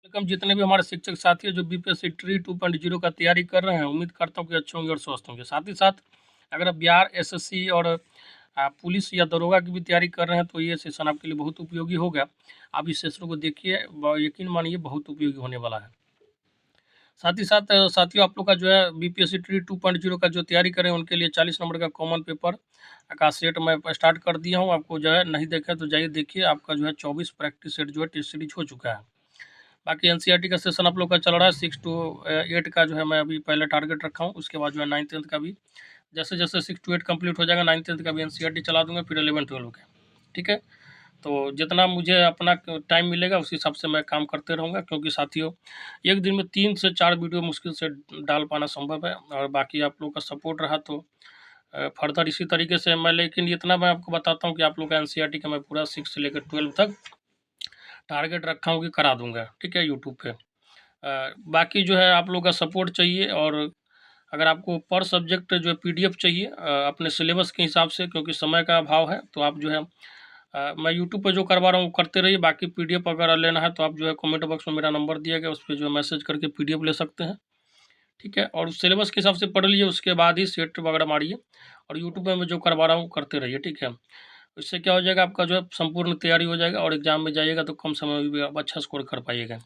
कम जितने भी हमारे शिक्षक साथी हैं जो बीपीएससी ट्री 2.0 का तैयारी कर रहे हैं, उम्मीद करता हूँ कि अच्छे होंगे और स्वस्थ होंगे। साथ ही साथ अगर आप बिहार एसएससी और पुलिस या दरोगा की भी तैयारी कर रहे हैं तो ये सेशन आपके लिए बहुत उपयोगी होगा। आप इस सेशन को देखिए, यकीन मानिए बहुत उपयोगी होने वाला है। साथ ही साथ साथियों, आप लोग का जो है बीपीएससी ट्री 2.0 का जो तैयारी करें उनके लिए 40 नंबर का कॉमन पेपर का सेट मैं स्टार्ट कर दिया हूँ। आपको जो है नहीं देखा तो जाइए देखिए, आपका जो है 24 प्रैक्टिस सेट जो है टेस्ट सीरीज हो चुका है। बाकी एनसीईआरटी का सेशन आप लोग का चल रहा है, 6 to 8 का जो है मैं अभी पहले टारगेट रखा हूँ। उसके बाद जो है 9th 10th का भी जैसे जैसे 6 to 8 कंप्लीट हो जाएगा, 9th 10th का भी एनसीईआरटी चला दूंगा, फिर 11 12 का। ठीक है, तो जितना मुझे अपना टाइम मिलेगा उस हिसाब से मैं काम करते रहूँगा, क्योंकि साथियों एक दिन में 3 से 4 वीडियो मुश्किल से डाल पाना संभव है। और बाकी आप लोग का सपोर्ट रहा तो फर्दर इसी तरीके से मैं, लेकिन इतना मैं आपको बताता हूँ कि आप लोग का एनसीईआरटी का मैं पूरा 6 से लेकर 12 तक टारगेट रखा हूँ कि करा दूंगा। ठीक है, यूट्यूब पे बाकी जो है आप लोग का सपोर्ट चाहिए। और अगर आपको पर सब्जेक्ट जो है पीडीएफ चाहिए अपने सिलेबस के हिसाब से, क्योंकि समय का अभाव है, तो आप जो है मैं यूट्यूब पे जो करवा रहा हूँ करते रहिए। बाकी पीडीएफ अगर लेना है तो आप जो है कमेंट बॉक्स में मेरा नंबर दिया गया, उस पर जो है मैसेज करके पीडीएफ ले सकते हैं। ठीक है, और उस सिलेबस के हिसाब से पढ़ लीजिए, उसके बाद ही सेट वगैरह मारिए और यूट्यूब पे मैं जो करवा रहा हूँ करते रहिए। ठीक है, इससे क्या हो जाएगा, आपका जो है संपूर्ण तैयारी हो जाएगा और एग्जाम में जाइएगा तो कम समय में भी आप अच्छा स्कोर कर पाइएगा,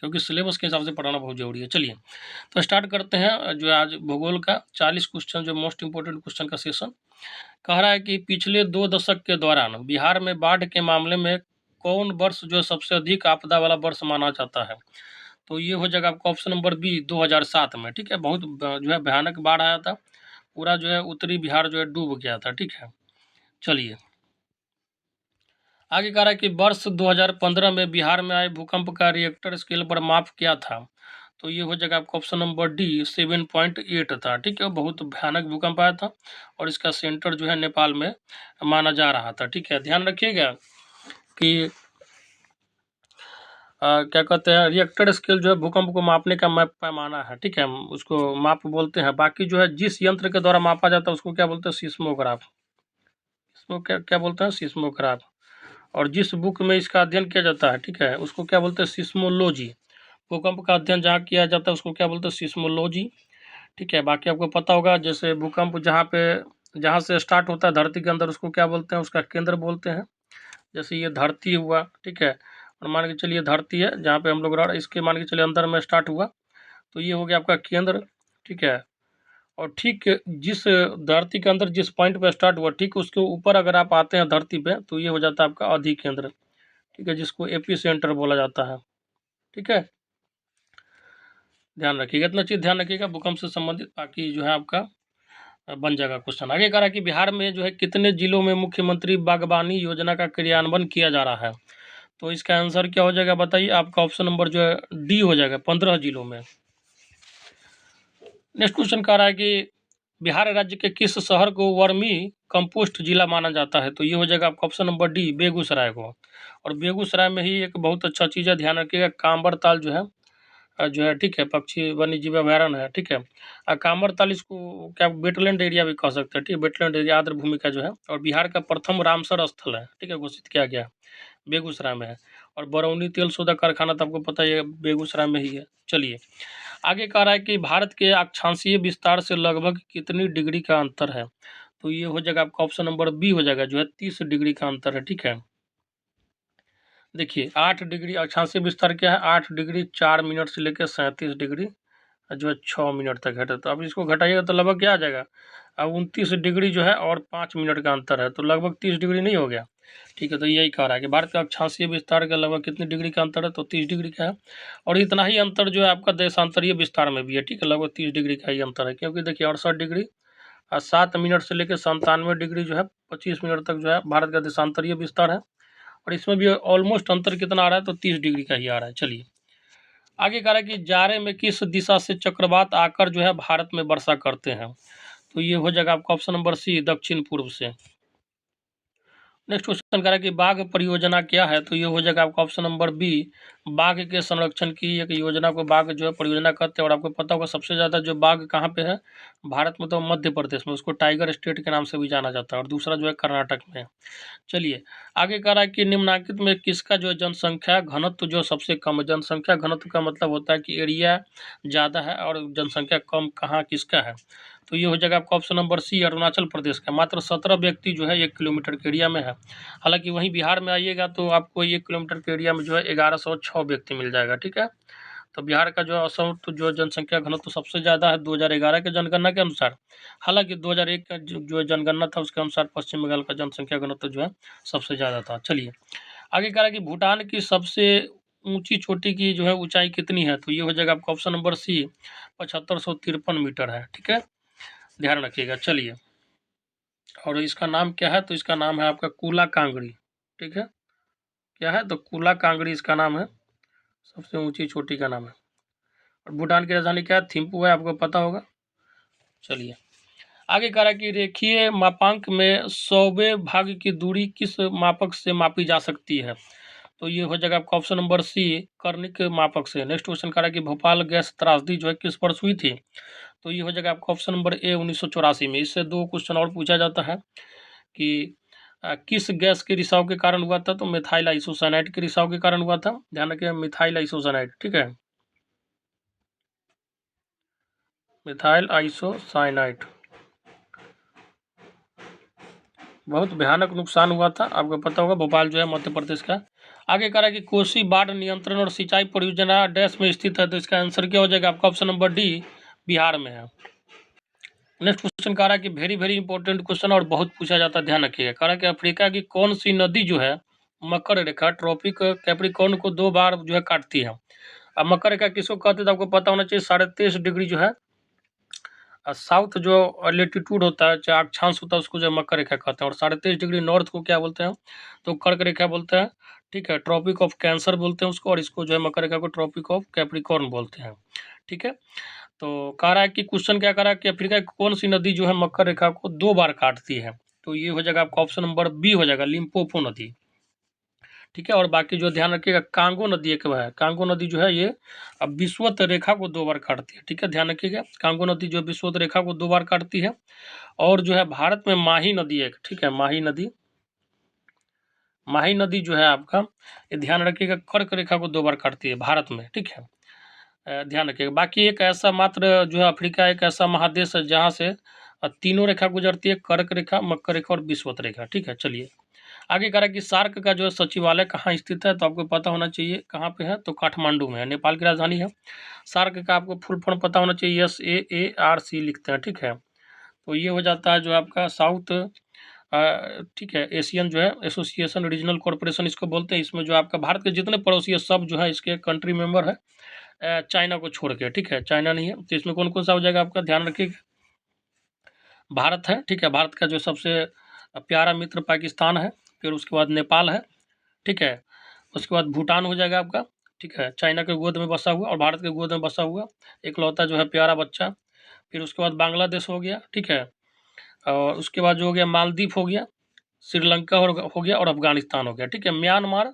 क्योंकि सिलेबस के हिसाब से पढ़ाना बहुत ज़रूरी है। चलिए तो स्टार्ट करते हैं जो आज भूगोल का 40 क्वेश्चन जो मोस्ट इंपोर्टेंट क्वेश्चन का सेशन। कह रहा है कि पिछले 2 दशक के दौरान बिहार में बाढ़ के मामले में कौन वर्ष जो सबसे अधिक आपदा वाला वर्ष माना जाता है। तो ये हो जाएगा आपका ऑप्शन नंबर बी, 2007 में। ठीक है, बहुत जो है भयानक बाढ़ आया था, पूरा जो है उत्तरी बिहार जो है डूब गया था। ठीक है, चलिए आगे कह रहा है कि वर्ष 2015 में बिहार में आए भूकंप का रिएक्टर स्केल पर माप क्या था। तो ये हो जाएगा आपका ऑप्शन नंबर डी, 7.8 था। ठीक है, बहुत भयानक भूकंप आया था और इसका सेंटर जो है नेपाल में माना जा रहा था। ठीक है, ध्यान रखिएगा कि क्या कहते हैं, रिएक्टर स्केल जो है भूकंप को मापने का मैप पैमाना है। ठीक है, उसको माप बोलते हैं। बाकी जो है जिस यंत्र के द्वारा मापा जाता है उसको क्या बोलते हैं, सिस्मोग्राफ। इसको क्या क्या बोलते हैं, सिस्मोग्राफ। और जिस बुक में इसका अध्ययन किया जाता है, ठीक है, उसको क्या बोलते हैं, सिस्मोलॉजी। भूकंप का अध्ययन जहाँ किया जाता है उसको क्या बोलते हैं, सिस्मोलॉजी। ठीक है, बाकी आपको पता होगा जैसे भूकंप जहाँ से स्टार्ट होता है धरती के अंदर उसको क्या बोलते हैं, उसका केंद्र बोलते हैं। जैसे ये धरती हुआ, ठीक है, और मान के चलिए धरती है जहाँ पे हम लोग रह, इसके मान के चलिए अंदर में स्टार्ट हुआ, तो ये हो गया आपका केंद्र। ठीक है, और ठीक जिस धरती के अंदर जिस पॉइंट पे स्टार्ट हुआ, ठीक उसके ऊपर अगर आप आते हैं धरती पे तो ये हो जाता है आपका अधिकेंद्र। ठीक है, जिसको एपी सेंटर बोला जाता है। ठीक है, ध्यान रखिएगा, इतना चीज़ ध्यान रखिएगा भूकंप से संबंधित, बाकी जो है आपका बन जाएगा क्वेश्चन। आगे कह रहा है कि बिहार में जो है कितने जिलों में मुख्यमंत्री बागवानी योजना का क्रियान्वयन किया जा रहा है। तो इसका आंसर क्या हो जाएगा बताइए, आपका ऑप्शन नंबर जो है डी हो जाएगा, 15 जिलों में। नेक्स्ट क्वेश्चन कह रहा है कि बिहार राज्य के किस शहर को वर्मी कंपोस्ट जिला माना जाता है। तो ये हो जाएगा आपका ऑप्शन नंबर डी, बेगूसराय को। और बेगूसराय में ही एक बहुत अच्छा चीज़ है, ध्यान रखिएगा, कांवरताल जो है ठीक है, पक्षी वन्य जीव अभयारण्य है। ठीक है, कांवरताल इसको क्या वेटलैंड एरिया भी कह सकते हैं। ठीक है, वेटलैंड एरिया आर्द्र भूमि का जो है, और बिहार का प्रथम रामसर स्थल है। ठीक है, घोषित किया गया, बेगूसराय में है। और बरौनी तेल शोधक कारखाना तो आपको पता ही है बेगूसराय में ही है। चलिए आगे कह रहा है कि भारत के अक्षांशीय विस्तार से लगभग कितनी डिग्री का अंतर है। तो ये हो जाएगा आपका ऑप्शन नंबर बी हो जाएगा, जो है 30 डिग्री का अंतर है। ठीक है, देखिए 8 डिग्री अक्षांशीय विस्तार क्या है, 8 डिग्री 4 मिनट से लेकर 37 डिग्री जो है 6 मिनट तक है। तो अब इसको घटाइएगा तो लगभग क्या आ जाएगा, अब 29 डिग्री जो है और 5 मिनट का अंतर है, तो लगभग 30 डिग्री नहीं हो गया। ठीक है, तो यही कह रहा है कि भारत का अक्षांशीय विस्तार का लगभग कितनी डिग्री का अंतर है, तो 30 डिग्री का है। और इतना ही अंतर जो है आपका देशांतरीय विस्तार में भी है। ठीक है, लगभग 30 डिग्री का ही अंतर है, क्योंकि देखिए 68 डिग्री 7 मिनट से लेकर 97 डिग्री जो है 25 मिनट तक जो है भारत का देशांतरीय विस्तार है। और इसमें भी ऑलमोस्ट अंतर कितना आ रहा है, तो 30 डिग्री का ही आ रहा है। चलिए आगे कह रहा है कि जाड़े में किस दिशा से चक्रवात आकर जो है भारत में वर्षा करते हैं। तो ये हो जाएगा आपका ऑप्शन नंबर सी, दक्षिण पूर्व से। नेक्स्ट क्वेश्चन कह रहा है कि बाघ परियोजना क्या है, तो ये हो जाएगा आपका ऑप्शन नंबर बी, बाघ के संरक्षण की एक योजना को बाघ जो है परियोजना कहते हैं। और आपको पता होगा सबसे ज़्यादा जो बाघ कहाँ पे है भारत में, तो मध्य प्रदेश में, उसको टाइगर स्टेट के नाम से भी जाना जाता है। और दूसरा जो है कर्नाटक में है। चलिए आगे कह रहा है कि निम्नलिखित में किसका जो है जनसंख्या घनत्व जो सबसे कम है। जनसंख्या घनत्व का मतलब होता है कि एरिया ज़्यादा है और जनसंख्या कम कहाँ किसका है, तो ये हो जाएगा आपका ऑप्शन नंबर सी, अरुणाचल प्रदेश का। मात्र 17 व्यक्ति जो है 1 किलोमीटर के एरिया में है। हालांकि वहीं बिहार में आइएगा तो आपको 1 किलोमीटर के एरिया में जो है 1106 व्यक्ति मिल जाएगा। ठीक है, तो बिहार का जो असम तो जो जनसंख्या घनत्व सबसे ज़्यादा है 2011 के जनगणना के अनुसार। हालांकि 2001 का जो जनगणना था उसके अनुसार पश्चिम बंगाल का जनसंख्या घनत्व जो है सबसे ज़्यादा था। चलिए आगे कह रहा है कि भूटान की सबसे ऊंची चोटी की जो है ऊंचाई कितनी है, तो ये हो जाएगा आपका ऑप्शन नंबर सी, 7553 मीटर है। ठीक है, ध्यान रखिएगा। चलिए, और इसका नाम क्या है, तो इसका नाम है आपका कूला कांगड़ी। ठीक है, क्या है, तो कूला कांगड़ी इसका नाम है, सबसे ऊंची चोटी का नाम है। और भूटान की राजधानी क्या है, थिम्पू है, आपको पता होगा। चलिए आगे कह रहा है कि रेखीय मापांक में 100वें भाग की दूरी किस मापक से मापी जा सकती है, तो ये हो जाएगा आपका ऑप्शन नंबर सी, कर्णिक मापक से। नेक्स्ट क्वेश्चन कह रहा है कि भोपाल गैस त्रासदी जो है किस वर्ष हुई थी, तो ये हो जाएगा आपका ऑप्शन नंबर ए, 1984 में। इससे दो क्वेश्चन और पूछा जाता है कि किस गैस के रिसाव के कारण हुआ था, तो मिथाइल आइसोसाइनाइड के रिसाव के कारण हुआ था। ध्यान रखिए, मिथाइल आइसोसाइनाइड। ठीक है, मिथाइल आइसोसाइनाइड, बहुत भयानक नुकसान हुआ था, आपको पता होगा। भोपाल जो है मध्य प्रदेश का। आगे कह रहा है कि कोसी बाढ़ नियंत्रण और सिंचाई परियोजना डैश में स्थित है, तो इसका आंसर क्या हो जाएगा आपका ऑप्शन नंबर डी, बिहार में है। नेक्स्ट क्वेश्चन कह रहा है कि वेरी वेरी इंपॉर्टेंट क्वेश्चन और बहुत पूछा जाता है, ध्यान रखिएगा। कह रहा है कि अफ्रीका की कौन सी नदी जो है मकर रेखा ट्रॉपिक कैप्रिकॉर्न को 2 बार जो है काटती है। अब मकर रेखा किसको कहते हैं, तो आपको पता होना चाहिए। 23.5 डिग्री जो है साउथ जो लेटीट्यूड होता है, चाहे अक्षांश होता है, उसको जो मकर रेखा कहते हैं। और 23.5 डिग्री नॉर्थ को क्या बोलते हैं, तो कर्क रेखा बोलते हैं। ठीक है, ट्रॉपिक ऑफ कैंसर बोलते हैं उसको, और इसको जो है मकर रेखा को ट्रॉपिक ऑफ कैप्रिकॉर्न बोलते हैं। ठीक है, तो कह रहा है कि क्वेश्चन क्या कह रहा है कि अफ्रीका की कौन सी नदी जो है मकर रेखा को 2 बार काटती है, तो ये हो जाएगा आपका ऑप्शन नंबर बी हो जाएगा, लिम्पोपो नदी। ठीक है, और बाकी जो ध्यान रखिएगा, कांगो नदी एक है। कांगो नदी जो है ये अब विषुवत रेखा को 2 बार काटती है। ठीक है, ध्यान रखिएगा, कांगो नदी जो विषुवत रेखा को 2 बार काटती है। और जो है भारत में माही नदी एक, ठीक है, माही नदी, माही नदी जो है आपका, ये ध्यान रखिएगा, कर्क रेखा को 2 बार काटती है भारत में। ठीक है, ध्यान रखिएगा। बाकी एक ऐसा मात्र जो है अफ्रीका एक ऐसा महादेश है जहाँ से तीनों रेखा गुजरती है, कर्क रेखा, मकर रेखा और विषुवत रेखा। ठीक है, चलिए आगे कह रहा है कि सार्क का जो है सचिवालय कहाँ स्थित है, तो आपको पता होना चाहिए कहाँ पे है, तो काठमांडू में है, नेपाल की राजधानी है। सार्क का आपको फुल फॉर्म पता होना चाहिए, SAARC लिखते हैं। ठीक है, तो ये हो जाता है जो आपका साउथ ठीक है, एशियन जो है एसोसिएशन रीजनल कॉर्पोरेशन इसको बोलते हैं। इसमें जो आपका भारत के जितने पड़ोसी है सब जो है इसके कंट्री मेंबर है, चाइना को छोड़ के। ठीक है, चाइना नहीं है, तो इसमें कौन कौन सा हो जाएगा आपका, ध्यान रखिएगा। भारत है, ठीक है, भारत का जो सबसे प्यारा मित्र पाकिस्तान है, फिर उसके बाद नेपाल है। ठीक है, उसके बाद भूटान हो जाएगा आपका। ठीक है, चाइना के गोद में बसा हुआ और भारत के गोद में बसा हुआ इकलौता जो है प्यारा बच्चा। फिर उसके बाद बांग्लादेश हो गया। ठीक है, और उसके बाद जो हो गया मालदीव हो गया, श्रीलंका हो गया, और अफगानिस्तान हो गया। ठीक है, म्यांमार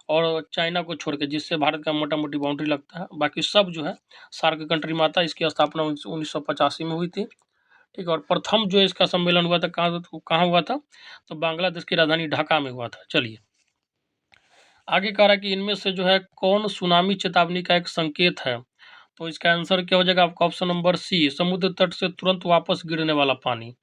और चाइना को छोड़ के, जिससे भारत का मोटा मोटी बाउंड्री लगता है, बाकी सब जो है सार्क कंट्री में आता है। इसकी स्थापना 1985 में हुई थी। ठीक है, और प्रथम जो इसका सम्मेलन हुआ था कहाँ हुआ था, तो बांग्लादेश की राजधानी ढाका में हुआ था। चलिए आगे कह रहा है कि इनमें से जो है कौन सुनामी चेतावनी का एक संकेत है, तो इसका आंसर क्या हो जाएगा आपका ऑप्शन नंबर सी, समुद्र तट से तुरंत वापस गिरने वाला पानी।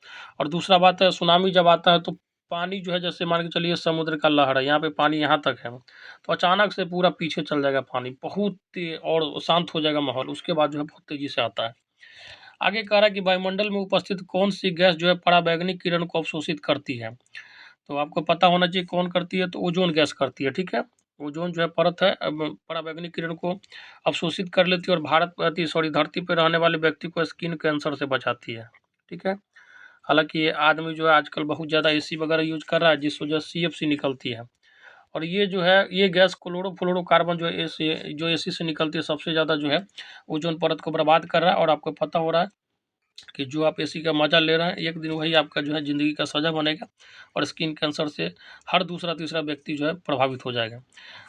और दूसरा बात है, सुनामी जब आता है तो पानी जो है, जैसे मान के चलिए समुद्र का लहर है, यहाँ पे पानी यहाँ तक है, तो अचानक से पूरा पीछे चल जाएगा पानी, बहुत और शांत हो जाएगा माहौल, उसके बाद जो है बहुत तेजी से आता है। आगे कह रहा है कि वायुमंडल में उपस्थित कौन सी गैस जो है पराबैंगनी किरण को अवशोषित करती है, तो आपको पता होना चाहिए कौन करती है, तो ओजोन गैस करती है। ठीक है, ओजोन जो है परत है, अब पराबैंगनी किरण को अवशोषित कर लेती है, और धरती पर रहने वाले व्यक्ति को स्किन कैंसर से बचाती है। ठीक है, हालांकि ये आदमी जो है आजकल बहुत ज़्यादा AC वगैरह यूज कर रहा है, जिस वजह से CFC निकलती है। और ये जो है ये गैस क्लोरोफ्लोरोकार्बन जो AC से निकलती है, सबसे ज़्यादा जो है ओजोन परत को बर्बाद कर रहा है। और आपको पता हो रहा है कि जो आप एसी का मज़ा ले रहे हैं, एक दिन वही आपका जो है ज़िंदगी का सज़ा बनेगा और स्किन कैंसर से हर दूसरा तीसरा व्यक्ति जो है प्रभावित हो जाएगा।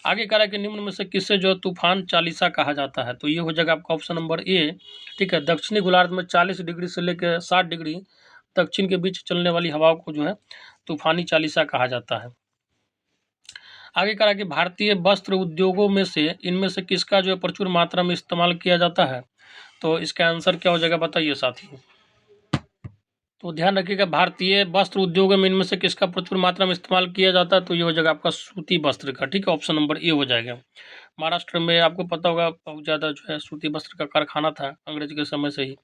आगे कह रहा है कि निम्न में से किससे जो है तूफ़ान चालीसा कहा जाता है? तो ये हो जाएगा आपका ऑप्शन नंबर ए, ठीक है। दक्षिणी गोलार्ध में 40 डिग्री से लेकर 60 डिग्री दक्षिण के बीच चलने वाली हवाओं को जो है तूफ़ानी चालीसा कहा जाता है। आगे कह रहा है कि भारतीय वस्त्र उद्योगों में से इनमें से किसका जो है प्रचुर मात्रा में इस्तेमाल किया जाता है? तो इसका आंसर क्या हो जाएगा बताइए साथियों। तो ध्यान रखिएगा, भारतीय वस्त्र उद्योगों में इनमें से किसका प्रचुर मात्रा में इस्तेमाल किया जाता है? तो ये हो जाएगा आपका सूती वस्त्र का, ठीक है। ऑप्शन नंबर ए हो जाएगा। महाराष्ट्र में आपको पता होगा बहुत ज़्यादा जो है सूती वस्त्र का कारखाना था अंग्रेज के समय से ही।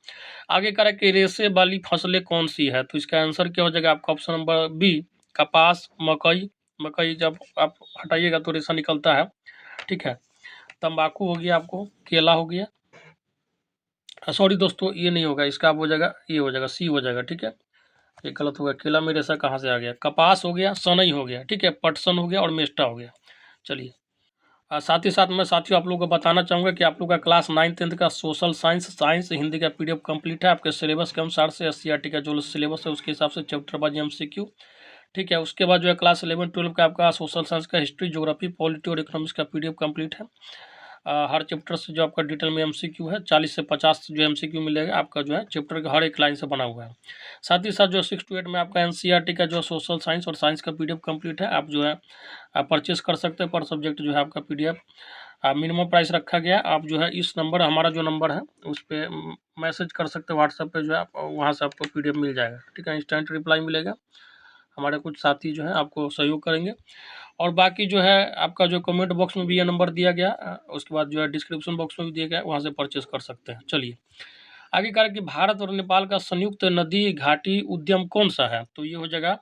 आगे कह रहा है कि रेशे वाली फसलें कौन सी है? तो इसका आंसर क्या हो जाएगा आपका ऑप्शन नंबर बी, कपास, मकई। मकई जब आप हटाइएगा तो रेशा निकलता है, ठीक है। तंबाकू हो गया, आपको केला हो गया, सॉरी दोस्तों ये नहीं होगा, इसका आप हो जाएगा, ये हो जाएगा, सी हो जाएगा, ठीक है। ये गलत हो गया, केला में रेशा कहाँ से आ गया? कपास हो गया, सनई हो गया, ठीक है, पटसन हो गया और मेस्टा हो गया। चलिए, साथ ही साथ मैं साथियों आप लोगों को बताना चाहूँगा कि आप लोग का क्लास 9th-10th का सोशल साइंस हिंदी का पीडीएफ कंप्लीट है। आपके सिलेबस के अनुसार से एससीईआरटी का जो सिलेबस है उसके हिसाब से चैप्टर वाइज एमसीक्यू, ठीक है। उसके बाद जो है क्लास 11-12 का आपका सोशल साइंस का हिस्ट्री, ज्योग्राफी, पॉलिटी और इकोनॉमिक्स का पीडीएफ कंप्लीट है। हर चैप्टर से जो आपका डिटेल में एमसीक्यू है, 40 से 50 जो एमसीक्यू मिलेगा आपका जो है चैप्टर का हर एक लाइन से बना हुआ है। साथ ही साथ जो 6 to 8 में आपका एनसीईआरटी का जो सोशल साइंस और साइंस का पीडीएफ कंप्लीट है, आप जो है परचेस कर सकते हैं। पर सब्जेक्ट जो है आपका पीडीएफ मिनिमम प्राइस रखा गया। आप जो है इस नंबर, हमारा जो नंबर है उस पर मैसेज कर सकते हैं व्हाट्सएप पे, जो है आप वहाँ से आपको पीडीएफ मिल जाएगा, ठीक है। इंस्टेंट रिप्लाई मिलेगा, हमारे कुछ साथी जो हैं आपको सहयोग करेंगे। और बाकी जो है आपका जो कमेंट बॉक्स में भी ये नंबर दिया गया, उसके बाद जो है डिस्क्रिप्शन बॉक्स में भी दिया गया, वहाँ से परचेस कर सकते हैं। चलिए, आगे कह रहा है कि भारत और नेपाल का संयुक्त नदी घाटी उद्यम कौन सा है? तो ये हो जाएगा,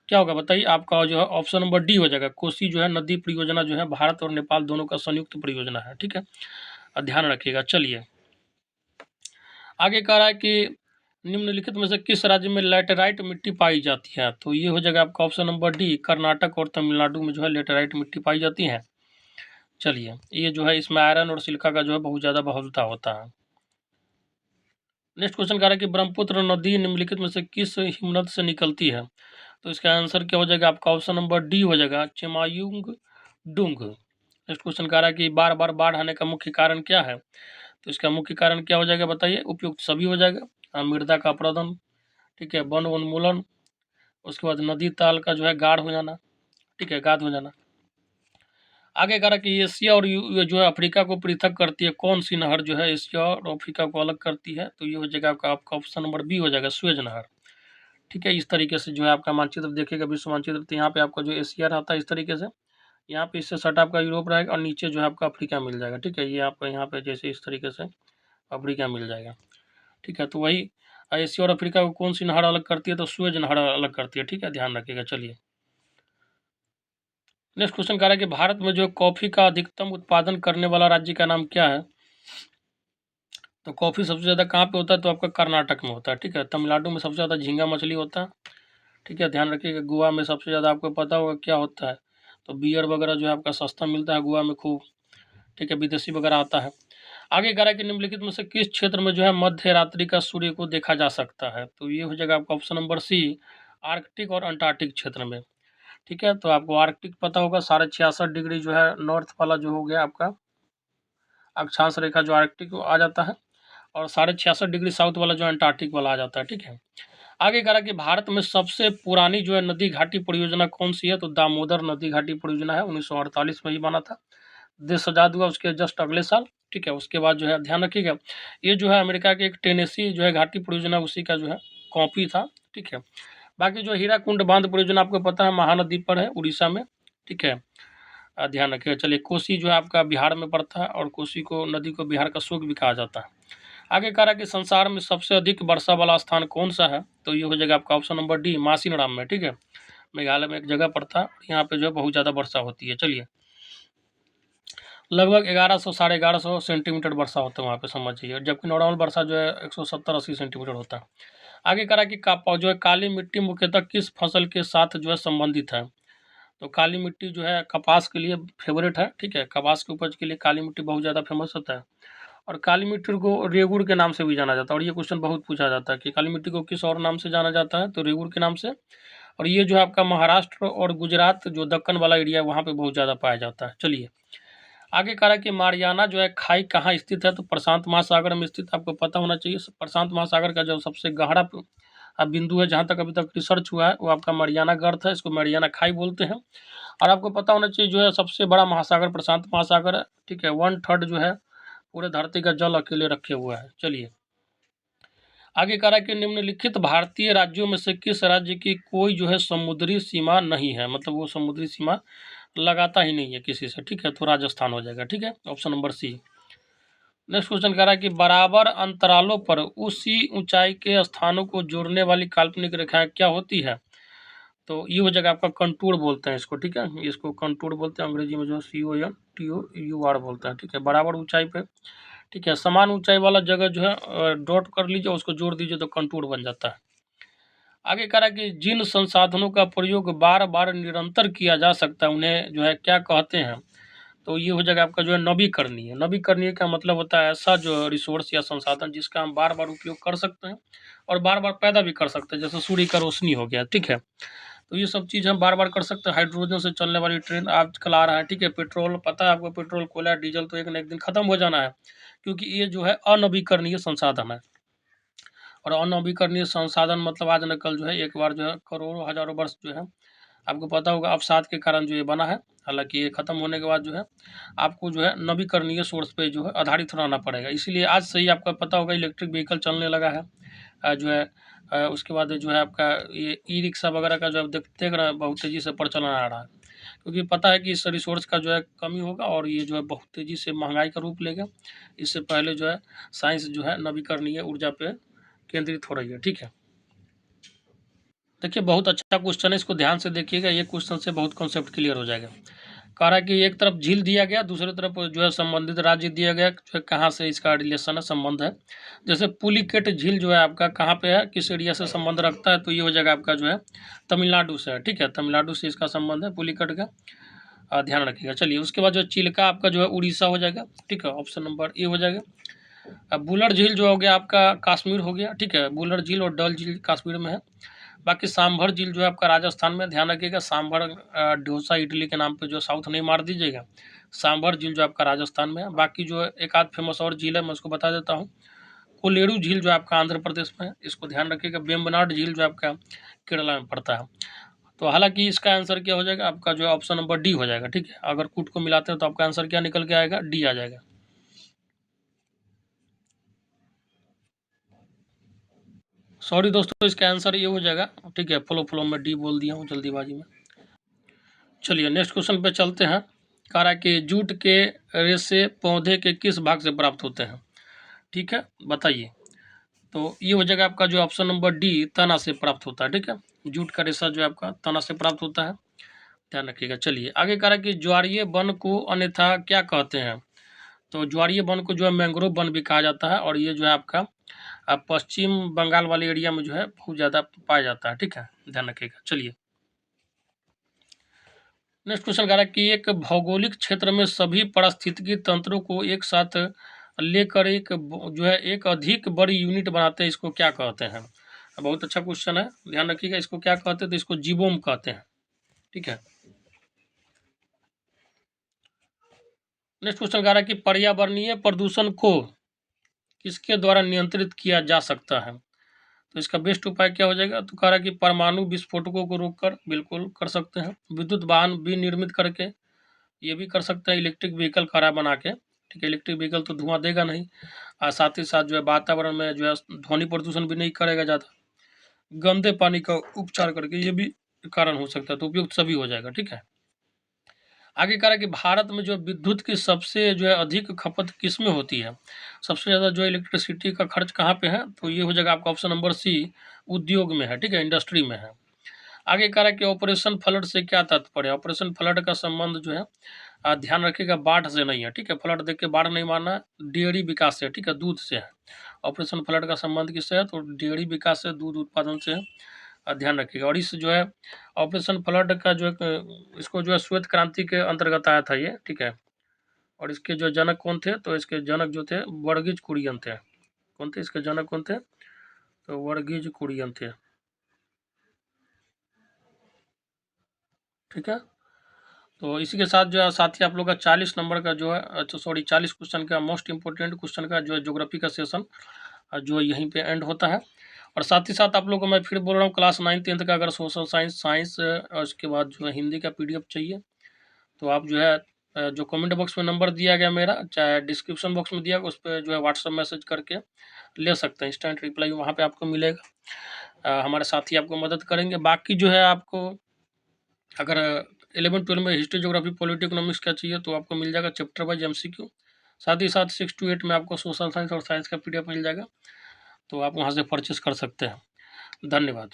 क्या होगा बताइए, आपका जो है ऑप्शन नंबर डी हो जाएगा। कोसी जो है नदी परियोजना जो है भारत और नेपाल दोनों का संयुक्त परियोजना है, ठीक है। ध्यान रखिएगा। चलिए, आगे कह रहा है कि निम्नलिखित में से किस राज्य में लैटेराइट मिट्टी पाई जाती है? तो ये हो जाएगा आपका ऑप्शन नंबर डी, कर्नाटक और तमिलनाडु में जो है लैटेराइट मिट्टी पाई जाती है। चलिए, ये जो है इसमें आयरन और सिलिका का जो है बहुत ज़्यादा बहुलता होता है। नेक्स्ट क्वेश्चन कह रहा है कि ब्रह्मपुत्र नदी निम्नलिखित में से किस हिमनद से निकलती है? तो इसका आंसर क्या हो जाएगा आपका ऑप्शन नंबर डी हो जाएगा, चेमायुंग डुंग। नेक्स्ट क्वेश्चन कह रहा है कि बार बार बाढ़ आने का मुख्य कारण क्या है? तो इसका मुख्य कारण क्या हो जाएगा बताइए, उपयुक्त सभी हो जाएगा। मृदा का अपरदन, ठीक है, वन उन्मूलन, उसके बाद नदी ताल का जो है गाढ़ हो जाना, ठीक है, गाद हो जाना। आगे कह रहा कि एशिया और जो है अफ्रीका को पृथक करती है कौन सी नहर जो है एशिया और अफ्रीका को अलग करती है? तो ये हो जाएगा आपका ऑप्शन नंबर बी हो जाएगा, सुएज नहर, ठीक है। इस तरीके से जो है आपका मानचित्र देखिएगा, विश्व मानचित्र, तो यहाँ पे आपका जो एशिया रहता है इस तरीके से, यहाँ पे इससे सटा आपका यूरोप रहेगा और नीचे जो है आपका अफ्रीका मिल जाएगा, ठीक है। ये आपका यहाँ पे जैसे इस तरीके से अफ्रीका मिल जाएगा, ठीक है। तो वही एशिया और अफ्रीका को कौन सी नहर अलग करती है? तो सुएज नहर अलग करती है, ठीक है, ध्यान रखिएगा। चलिए, नेक्स्ट क्वेश्चन कह रहा है कि भारत में जो कॉफ़ी का अधिकतम उत्पादन करने वाला राज्य का नाम क्या है? तो कॉफ़ी सबसे ज़्यादा कहाँ पे होता है? तो आपका कर्नाटक में होता है, ठीक है। तमिलनाडु में सबसे ज़्यादा झींगा मछली होता है, ठीक है, ध्यान रखिएगा। गोवा में सबसे ज़्यादा आपको पता होगा क्या होता है, तो बियर वगैरह जो है आपका सस्ता मिलता है गोवा में खूब, ठीक है, विदेशी वगैरह आता है। आगे कह रहा है कि निम्नलिखित में से किस क्षेत्र में जो है मध्य रात्रि का सूर्य को देखा जा सकता है? तो ये हो जाएगा आपका ऑप्शन नंबर सी, आर्कटिक और अंटार्कटिक क्षेत्र में, ठीक है। तो आपको आर्कटिक पता होगा, 66.5 डिग्री जो है नॉर्थ वाला जो हो गया आपका अक्षांश रेखा जो आर्कटिक आ जाता है, और 66.5 डिग्री साउथ वाला जो अंटार्कटिक वाला आ जाता है, ठीक है। आगे कह रहा है कि भारत में सबसे पुरानी जो है नदी घाटी परियोजना कौन सी है? तो दामोदर नदी घाटी परियोजना है, 1948 में ही बना था। देश आज़ाद हुआ उसके जस्ट अगले साल, ठीक है। उसके बाद जो है ध्यान रखिएगा, ये जो है अमेरिका के एक टेनेसी जो है घाटी परियोजना उसी का जो है कॉपी था, ठीक है। बाकी जो हीराकुंड बांध परियोजना आपको पता है महानदी पर है उड़ीसा में, ठीक है। ध्यान रखिएगा। चलिए, कोसी जो है आपका बिहार में पड़ता है और कोसी को नदी को बिहार का शोक भी कहा जाता है। आगे कह रहा है कि संसार में सबसे अधिक वर्षा वाला स्थान कौन सा है? तो ये हो जाएगा आपका ऑप्शन नंबर डी, मासिनराम में, ठीक है। मेघालय में एक जगह पड़ता है, यहाँ पे जो है बहुत ज़्यादा वर्षा होती है। चलिए, लगभग 1100 साढ़े 1100 सेंटीमीटर वर्षा होता है वहाँ पे, समझिए, जबकि नॉर्मल वर्षा जो है 170-80 सेंटीमीटर होता है। आगे कह रहा है कि जो है काली मिट्टी मुख्यतः किस फसल के साथ जो है संबंधित है? तो काली मिट्टी जो है कपास के लिए फेवरेट है, ठीक है। कपास की उपज के लिए काली मिट्टी बहुत ज़्यादा फेमस होता है। और काली मिट्टी को रेगुड़ के नाम से भी जाना जाता है। और ये क्वेश्चन बहुत पूछा जाता है कि काली मिट्टी को किस और नाम से जाना जाता है, तो रेगुड़ के नाम से। और ये जो है आपका महाराष्ट्र और गुजरात जो दक्कन वाला एरिया है वहाँ पे बहुत ज़्यादा पाया जाता है। चलिए आगे कह रहा है कि मारियाना जो है खाई कहाँ स्थित है, तो प्रशांत महासागर में स्थित, आपको पता होना चाहिए। प्रशांत महासागर का जो सबसे गहरा बिंदु है, जहाँ तक अभी तक रिसर्च हुआ है, वो आपका मारियाना गर्त है, इसको मारियाना खाई बोलते हैं। और आपको पता होना चाहिए जो है सबसे बड़ा महासागर प्रशांत महासागर है, ठीक है। 1/3 जो है पूरे धरती का जल अकेले रखे हुआ है। चलिए आगे कह रहा है कि निम्नलिखित भारतीय राज्यों में से किस राज्य की कोई जो है समुद्री सीमा नहीं है, मतलब वो समुद्री सीमा लगाता ही नहीं है किसी से, ठीक है। तो राजस्थान हो जाएगा, ठीक है, option number C. Next question कह रहा है कि बराबर अंतरालों पर उसी ऊंचाई के स्थानों को जोड़ने वाली काल्पनिक रेखाएं क्या होती है, तो ये हो जाएगा आपका कंटूर बोलते हैं इसको, ठीक है। इसको कंटूर बोलते हैं, अंग्रेजी में जो CONTOUR बोलते हैं, ठीक है। बराबर ऊंचाई पे, ठीक है, समान ऊंचाई वाला जगह जो है डॉट कर लीजिए, उसको जोड़ दीजिए तो कंटूर बन जाता है। आगे कह रहा है कि जिन संसाधनों का प्रयोग बार बार निरंतर किया जा सकता है उन्हें जो है क्या कहते हैं, तो ये हो जाएगा आपका जो है नवीकरणीय। नवीकरणीय का मतलब होता है ऐसा जो रिसोर्स या संसाधन जिसका हम बार बार उपयोग कर सकते हैं और बार बार पैदा भी कर सकते हैं, जैसे सूर्य का रोशनी हो गया, ठीक है। तो ये सब चीज़ हम बार बार कर सकते हैं। हाइड्रोजन से चलने वाली ट्रेन आजकल आ रहा है, ठीक है। पेट्रोल, पता है आपको, पेट्रोल, कोयला, डीजल तो एक न एक दिन खत्म हो जाना है, क्योंकि ये जो है अनवीकरणीय संसाधन है। और अनवीकरणीय संसाधन मतलब आज न कल जो है एक बार जो है करोड़ों हजारों वर्ष जो है आपको पता होगा अवसाद के कारण जो ये बना है। हालांकि ये खत्म होने के बाद जो है आपको जो है नवीकरणीय सोर्स पे जो है आधारित रहना पड़ेगा। इसीलिए आज से ही आपको पता होगा इलेक्ट्रिक व्हीकल चलने लगा है। जो है उसके बाद जो है आपका ये ई रिक्शा वगैरह का जो आप देख रहे हैं बहुत तेज़ी से प्रचलन आ रहा है, क्योंकि पता है कि इस रिसोर्स का जो है कमी होगा और ये जो है बहुत तेज़ी से महंगाई का रूप लेगा। इससे पहले जो है साइंस जो है नवीकरणीय ऊर्जा पे केंद्रित हो रही है, ठीक है। देखिए बहुत अच्छा क्वेश्चन है, इसको ध्यान से देखिएगा, ये क्वेश्चन से बहुत कॉन्सेप्ट क्लियर हो जाएगा। कह रहा है कि एक तरफ झील दिया गया, दूसरी तरफ जो है संबंधित राज्य दिया गया, जो है कहाँ से इसका रिलेशन है, संबंध है। जैसे पुलिकेट झील जो है आपका कहाँ पे है, किस एरिया से संबंध रखता है, तो ये हो जाएगा आपका जो है तमिलनाडु से है, ठीक है। तमिलनाडु से इसका संबंध है पुलिकेट का, ध्यान रखिएगा। चलिए उसके बाद जो चिल्का आपका जो है उड़ीसा हो जाएगा, ठीक है, ऑप्शन नंबर ए हो जाएगा। अब बुलर झील जो हो गया आपका कश्मीर हो गया, ठीक है। बुलर झील और डल झील कश्मीर में है। बाकी सांभर झील जो है आपका राजस्थान में, ध्यान रखिएगा। सांभर डोसा इडली के नाम पे जो साउथ नहीं मार दीजिएगा। सांभर झील जो आपका राजस्थान में है। बाकी जो एक आध फेमस और झील है मैं उसको बता देता हूँ। कोलेरू झील जो आपका आंध्र प्रदेश में है, इसको ध्यान रखिएगा। वेम्बनाड झील जो आपका केरला में पड़ता है। तो हालांकि इसका आंसर क्या हो जाएगा आपका जो ऑप्शन नंबर डी हो जाएगा, ठीक है। अगर कूट को मिलाते हैं तो आपका आंसर क्या निकल के आएगा, डी आ जाएगा। सॉरी दोस्तों, इसका आंसर ये हो जाएगा, ठीक है। फ्लो में डी बोल दिया हूँ जल्दीबाजी में। चलिए नेक्स्ट क्वेश्चन पे चलते हैं। कह रहा है कि जूट के रेशे पौधे के किस भाग से प्राप्त होते हैं, ठीक है, बताइए। तो ये हो जाएगा आपका जो ऑप्शन नंबर डी, तना से प्राप्त होता है, ठीक है। जूट का रेशा जो है आपका तना से प्राप्त होता है, ध्यान रखिएगा। चलिए आगे कह रहा है कि ज्वारीय वन को अन्यथा क्या कहते हैं, तो ज्वारीय वन को जो है मैंग्रोव वन भी कहा जाता है। और ये जो है आपका पश्चिम बंगाल वाले एरिया में जो है बहुत ज़्यादा पाया जाता है, ठीक है, ध्यान रखिएगा। चलिए नेक्स्ट क्वेश्चन कह रहा है कि एक भौगोलिक क्षेत्र में सभी पारिस्थितिकी तंत्रों को एक साथ लेकर जो है एक अधिक बड़ी यूनिट बनाते हैं, इसको क्या कहते हैं। बहुत अच्छा क्वेश्चन है, ध्यान रखिएगा। इसको क्या कहते हैं, तो इसको जीवोम कहते हैं, ठीक है। नेक्स्ट क्वेश्चन कह रहा है कि पर्यावरणीय प्रदूषण को किसके द्वारा नियंत्रित किया जा सकता है, तो इसका बेस्ट उपाय क्या हो जाएगा, तो कह रहा है कि परमाणु विस्फोटकों को रोककर, बिल्कुल कर सकते हैं। विद्युत वाहन विनिर्मित करके, ये भी कर सकते हैं। इलेक्ट्रिक व्हीकल खड़ा बना के, ठीक है। इलेक्ट्रिक व्हीकल तो धुआं देगा नहीं, और साथ ही साथ जो है वातावरण में जो है ध्वनि प्रदूषण भी नहीं करेगा ज़्यादा। गंदे पानी का उपचार करके, ये भी कारण हो सकता है, तो उपयुक्त सभी हो जाएगा, ठीक है। आगे कह रहा है कि भारत में जो विद्युत की सबसे जो है अधिक खपत किस में होती है, सबसे ज़्यादा जो इलेक्ट्रिसिटी का खर्च कहाँ पे है, तो ये हो जाएगा आपका ऑप्शन नंबर सी, उद्योग में है, ठीक है, इंडस्ट्री में है। आगे कह रहा है कि ऑपरेशन फ्लड से क्या तात्पर्य है, ऑपरेशन फ्लड का संबंध जो है ध्यान रखिएगा बाढ़ से नहीं है, ठीक है। फ्लड देख के बाढ़ नहीं मानना, डेयरी विकास से, ठीक है, दूध से है। ऑपरेशन फ्लड का संबंध किससे है, तो डेयरी विकास से, दूध उत्पादन से है, ध्यान रखिएगा। और इस जो है ऑपरेशन फ्लड का जो इसको जो है श्वेत क्रांति के अंतर्गत आया था ये, ठीक है। और इसके जो जनक कौन थे, तो इसके जनक जो थे वर्गीज कुरियन थे। कौन थे इसके जनक, कौन थे, तो वर्गीज कुरियन थे। ठीक है, तो इसी के साथ जो है साथी आप लोग का 40 नंबर का जो है, अच्छा सॉरी 40 क्वेश्चन का मोस्ट इंपोर्टेंट क्वेश्चन का जो है ज्योग्राफी का सेशन जो यहीं पे एंड होता है। और साथ ही साथ आप लोगों को मैं फिर बोल रहा हूँ, क्लास 9th-10th का अगर सोशल साइंस, साइंस और उसके बाद जो है हिंदी का पीडीएफ चाहिए, तो आप जो है जो कमेंट बॉक्स में नंबर दिया गया मेरा, चाहे डिस्क्रिप्शन बॉक्स में दिया गया, उस पर जो है व्हाट्सअप मैसेज करके ले सकते हैं। इंस्टेंट रिप्लाई वहाँ पे आपको मिलेगा। हमारे साथी आपको मदद करेंगे। बाकी जो है आपको अगर 11-12 में हिस्ट्री, ज्योग्राफी, पॉलिटी, इकोनॉमिक्स का चाहिए तो आपको मिल जाएगा चैप्टर वाइज एमसीक्यू। साथ ही साथ 6 to 8 में आपको सोशल साइंस और साइंस का पीडीएफ मिल जाएगा, तो आप वहाँ से परचेस कर सकते हैं। धन्यवाद।